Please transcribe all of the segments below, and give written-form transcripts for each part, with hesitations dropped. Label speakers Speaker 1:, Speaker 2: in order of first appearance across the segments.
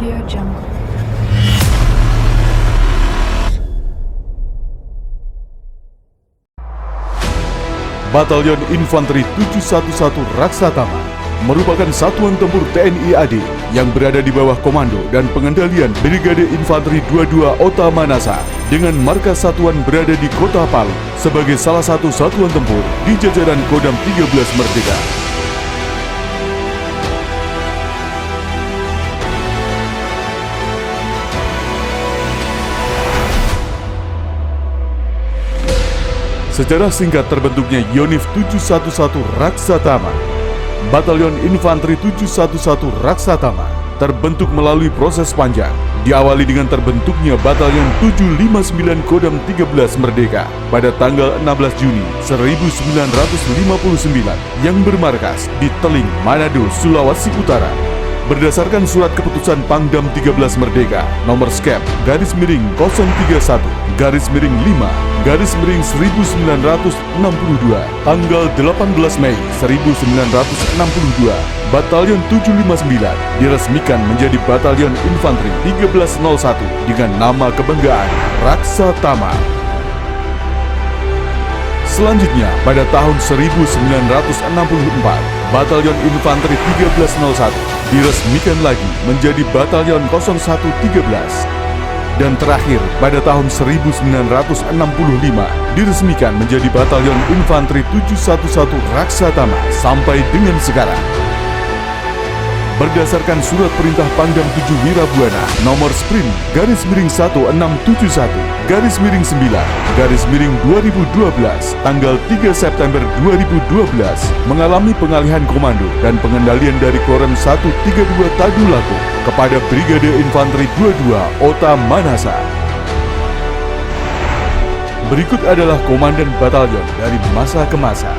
Speaker 1: Audio Jungle.
Speaker 2: Batalion Infanteri 711 Raksatama merupakan satuan tempur TNI AD yang berada di bawah komando dan pengendalian Brigade Infanteri 22 Ota Manasa dengan markas satuan berada di Kota Palu sebagai salah satu satuan tempur di jajaran Kodam 13 Merdeka. Secara singkat terbentuknya Yonif 711 Raksatama. Batalion Infanteri 711 Raksatama terbentuk melalui proses panjang, diawali dengan terbentuknya Batalion 759 Kodam 13 Merdeka pada tanggal 16 Juni 1959 yang bermarkas di Teling, Manado, Sulawesi Utara. Berdasarkan surat keputusan Pangdam 13 Merdeka nomor skep _5-5-1962 tanggal 18 Mei 1962, Batalion 759 diresmikan menjadi Batalion Infanteri 1301 dengan nama kebanggaan Raksatama. Selanjutnya, pada tahun 1964, Batalion Infanteri 1301 diresmikan lagi menjadi Batalion 0113. Dan terakhir, pada tahun 1965, diresmikan menjadi Batalion Infanteri 711 Raksatama sampai dengan sekarang. Berdasarkan surat perintah Pangdam 7 Wirabuana nomor sprint _671-9-2012 tanggal 3 September 2012 mengalami pengalihan komando dan pengendalian dari Korem 132 Tadulako kepada Brigade Infanteri 22 Ota Manasa. Berikut adalah komandan batalion dari masa ke masa.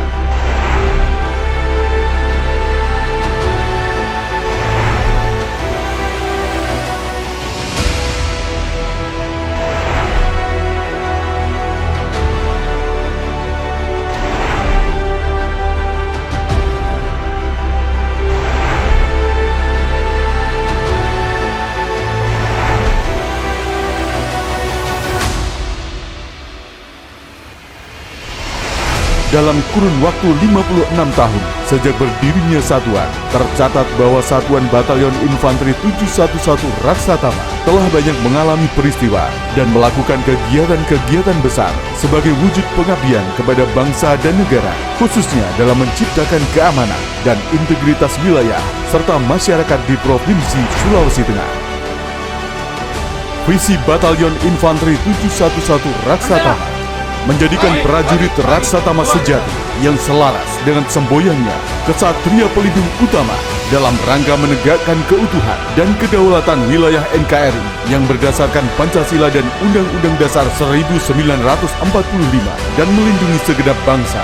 Speaker 2: Dalam kurun waktu 56 tahun sejak berdirinya satuan, tercatat bahwa Satuan Batalion Infanteri 711 Raksatama telah banyak mengalami peristiwa dan melakukan kegiatan-kegiatan besar sebagai wujud pengabdian kepada bangsa dan negara, khususnya dalam menciptakan keamanan dan integritas wilayah serta masyarakat di Provinsi Sulawesi Tengah. Visi Batalion Infanteri 711 Raksatama menjadikan prajurit Raksatama sejati yang selaras dengan semboyannya kesatria pelindung utama dalam rangka menegakkan keutuhan dan kedaulatan wilayah NKRI yang berdasarkan Pancasila dan Undang-Undang Dasar 1945 dan melindungi segenap bangsa.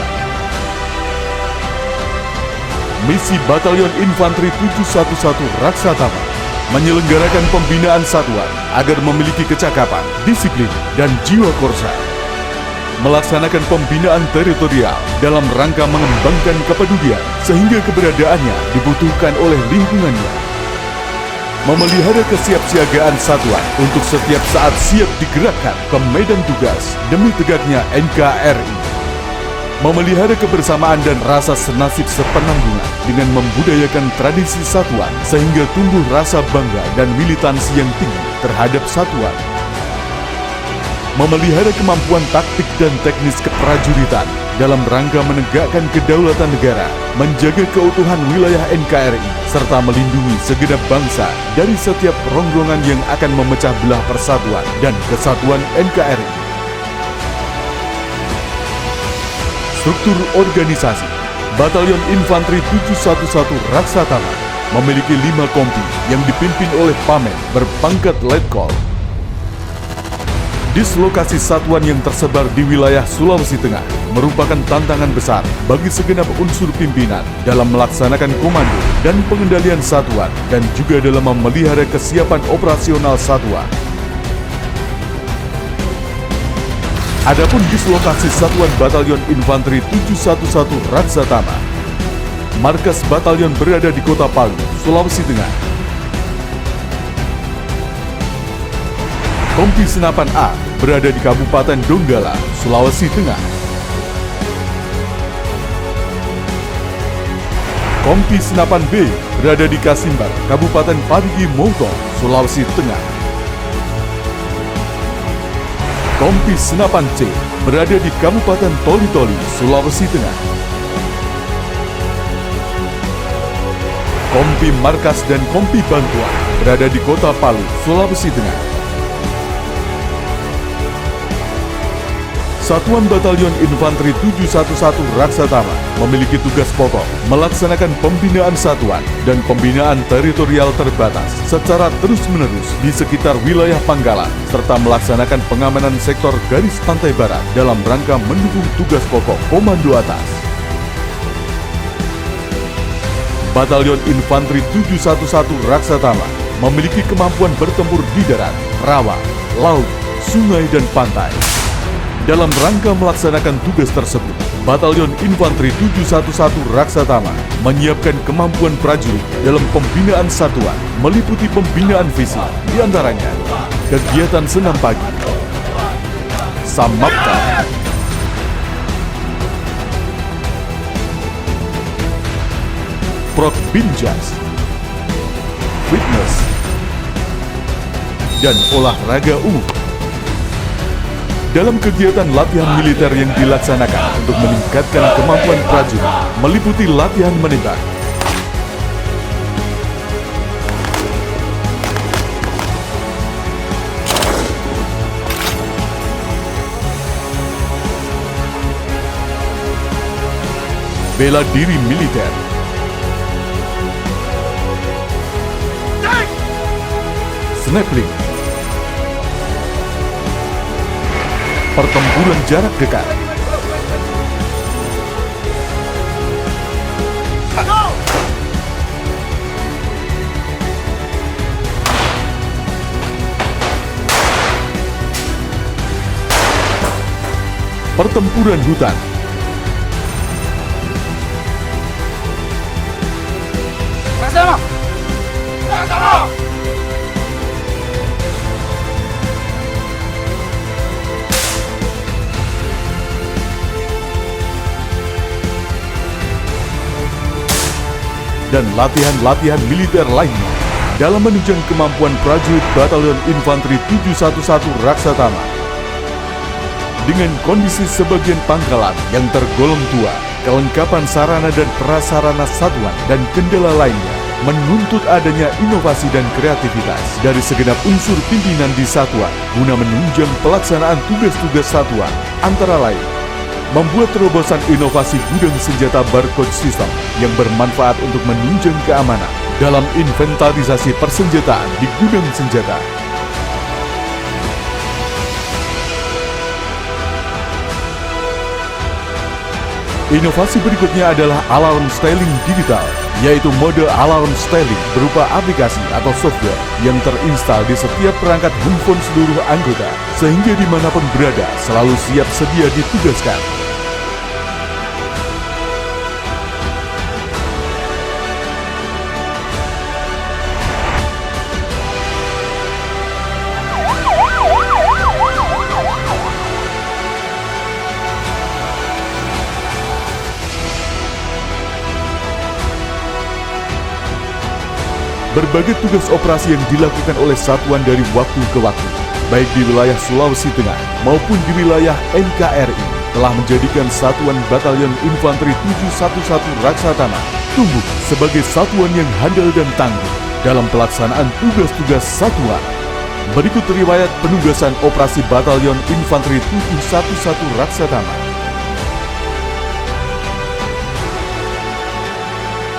Speaker 2: Misi Batalion Infanteri 711 Raksatama menyelenggarakan pembinaan satuan agar memiliki kecakapan, disiplin, dan jiwa korsa. Melaksanakan pembinaan teritorial dalam rangka mengembangkan kepedulian sehingga keberadaannya dibutuhkan oleh lingkungannya. Memelihara kesiapsiagaan satuan untuk setiap saat siap digerakkan ke medan tugas demi tegaknya NKRI. Memelihara kebersamaan dan rasa senasib sepenanggungan dengan membudayakan tradisi satuan sehingga tumbuh rasa bangga dan militansi yang tinggi terhadap satuan. Memelihara kemampuan taktik dan teknis keprajuritan dalam rangka menegakkan kedaulatan negara, menjaga keutuhan wilayah NKRI, serta melindungi segenap bangsa dari setiap rongrongan yang akan memecah belah persatuan dan kesatuan NKRI. Struktur organisasi Batalion Infanteri 711 Raksatama memiliki 5 kompi yang dipimpin oleh Pamen berpangkat Letkol. Dislokasi satuan yang tersebar di wilayah Sulawesi Tengah merupakan tantangan besar bagi segenap unsur pimpinan dalam melaksanakan komando dan pengendalian satuan dan juga dalam memelihara kesiapan operasional satuan. Adapun dislokasi Satuan Batalion Infanteri 711 Raksatama, markas batalion berada di Kota Palu, Sulawesi Tengah. Kompi Senapan A berada di Kabupaten Donggala, Sulawesi Tengah. Kompi Senapan B berada di Kasimbar, Kabupaten Parigi Motong, Sulawesi Tengah. Kompi Senapan C berada di Kabupaten Toli-Toli, Sulawesi Tengah. Kompi Markas dan Kompi Bantuan berada di Kota Palu, Sulawesi Tengah. Satuan Batalion Infanteri 711 Raksatama memiliki tugas pokok melaksanakan pembinaan satuan dan pembinaan teritorial terbatas secara terus-menerus di sekitar wilayah Pangkalan serta melaksanakan pengamanan sektor garis pantai barat dalam rangka mendukung tugas pokok Komando Atas. Batalion Infanteri 711 Raksatama memiliki kemampuan bertempur di darat, rawa, laut, sungai, dan pantai. Dalam rangka melaksanakan tugas tersebut, Batalion Infanteri 711 Raksatama menyiapkan kemampuan prajurit dalam pembinaan satuan, meliputi pembinaan fisik, diantaranya kegiatan senam pagi, samapta, prokbinjas, fitness, dan olahraga umum. Dalam kegiatan latihan militer yang dilaksanakan untuk meningkatkan kemampuan prajurit, meliputi latihan menembak, bela diri militer, sniping, pertempuran jarak dekat, pertempuran hutan, dan latihan-latihan militer lainnya dalam menunjang kemampuan prajurit Batalion Infanteri 711 Raksatama. Dengan kondisi sebagian pangkalan yang tergolong tua, kelengkapan sarana dan prasarana satuan dan kendala lainnya menuntut adanya inovasi dan kreativitas dari segenap unsur pimpinan di satuan guna menunjang pelaksanaan tugas-tugas satuan, antara lain membuat terobosan inovasi gudang senjata barcode system yang bermanfaat untuk menunjang keamanan dalam inventarisasi persenjataan di gudang senjata. Inovasi berikutnya adalah alarm styling digital, yaitu mode alarm styling berupa aplikasi atau software yang terinstal di setiap perangkat handphone seluruh anggota, sehingga dimanapun berada selalu siap sedia ditugaskan. Berbagai tugas operasi yang dilakukan oleh satuan dari waktu ke waktu, baik di wilayah Sulawesi Tengah maupun di wilayah NKRI, telah menjadikan Satuan Batalion Infanteri 711 Raksatama tumbuh sebagai satuan yang handal dan tangguh dalam pelaksanaan tugas-tugas satuan. Berikut riwayat penugasan operasi Batalion Infanteri 711 Raksatama.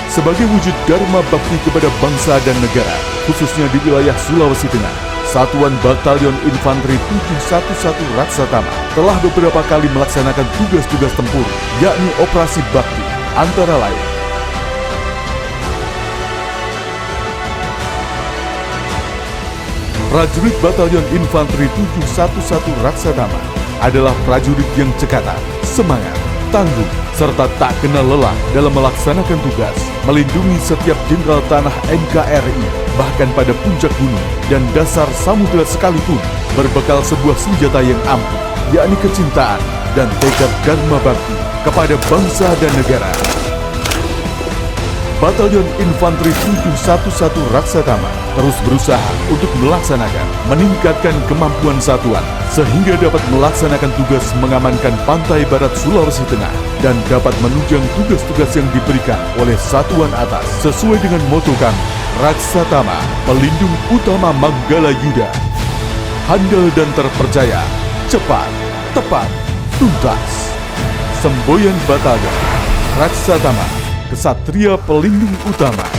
Speaker 2: Sebagai wujud dharma bakti kepada bangsa dan negara, khususnya di wilayah Sulawesi Tengah, Satuan Batalion Infanteri 711 Raksatama telah beberapa kali melaksanakan tugas-tugas tempur, yakni operasi bakti, antara lain prajurit Batalion Infanteri 711 Raksatama adalah prajurit yang cekatan, semangat, tangguh, serta tak kenal lelah dalam melaksanakan tugas, melindungi setiap jenderal tanah NKRI bahkan pada puncak gunung dan dasar samudera sekalipun, berbekal sebuah senjata yang ampuh, yakni kecintaan dan tekad dharma bakti kepada bangsa dan negara. Batalion Infanteri 711 Raksatama terus berusaha untuk meningkatkan kemampuan satuan sehingga dapat melaksanakan tugas mengamankan pantai barat Sulawesi Tengah dan dapat menunjang tugas-tugas yang diberikan oleh satuan atas sesuai dengan moto kami, Raksatama, pelindung utama Manggala Yuda. Handal dan terpercaya, cepat, tepat, tuntas. Semboyan Batalion Raksatama, Kesatria Pelindung Utama.